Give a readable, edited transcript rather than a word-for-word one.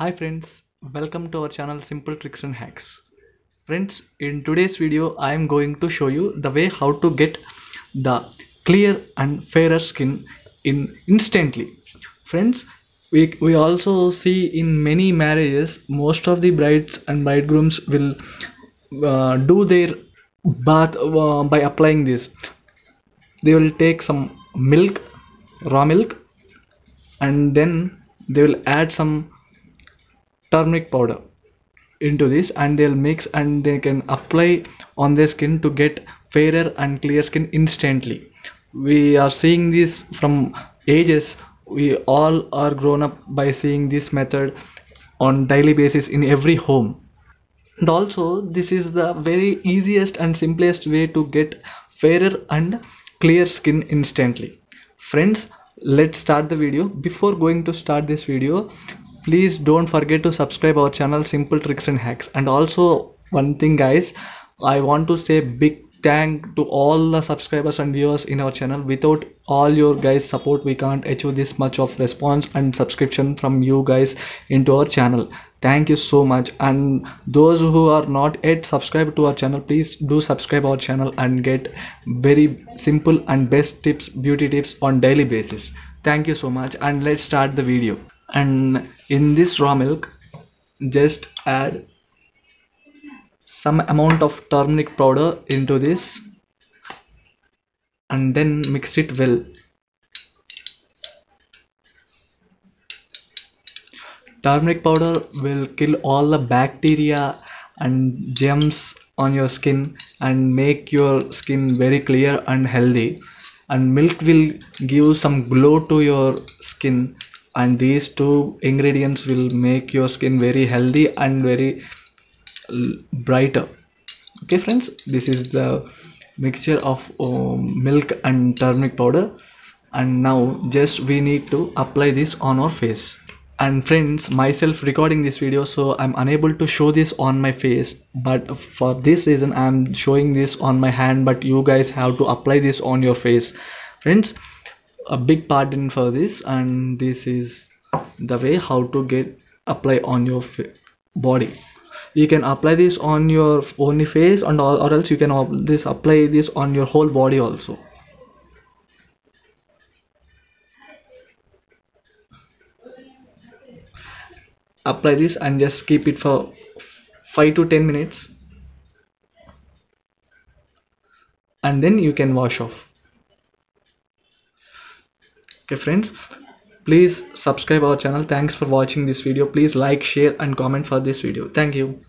Hi friends, welcome to our channel Simple Tricks and Hacks. Friends, in today's video I am going to show you the way how to get the clear and fairer skin instantly. Friends, we also see in many marriages most of the brides and bridegrooms will do their bath by applying this. They will take some milk, raw milk, and then they will add some turmeric powder into this and they'll mix and they can apply on their skin to get fairer and clear skin instantly. We are seeing this from ages. We all are grown up by seeing this method on daily basis in every home, and also this is the very easiest and simplest way to get fairer and clear skin instantly. Friends, let's start the video. Before going to start this video, please don't forget to subscribe our channel Simple Tricks and Hacks. And also one thing guys, I want to say big thank to all the subscribers and viewers in our channel. Without all your guys support we can't achieve this much of response and subscription from you guys into our channel. Thank you so much. And those who are not yet subscribed to our channel, please do subscribe our channel and get very simple and best tips, beauty tips on daily basis. Thank you so much, and let's start the video. And in this raw milk, just add some amount of turmeric powder into this and then mix it well. Turmeric powder will kill all the bacteria and germs on your skin and make your skin very clear and healthy. And milk will give some glow to your skin, and these two ingredients will make your skin very healthy and very brighter. Okay friends, this is the mixture of milk and turmeric powder, and now just we need to apply this on our face. And friends, myself recording this video, so I'm unable to show this on my face, but for this reason I'm showing this on my hand, but you guys have to apply this on your face. Friends, a big pardon for this, and this is the way how to get apply on your body. You can apply this on your only face, and or else you can apply this on your whole body also. Apply this and just keep it for 5 to 10 minutes, and then you can wash off. Okay friends, please subscribe our channel. Thanks for watching this video. Please like, share and comment for this video. Thank you.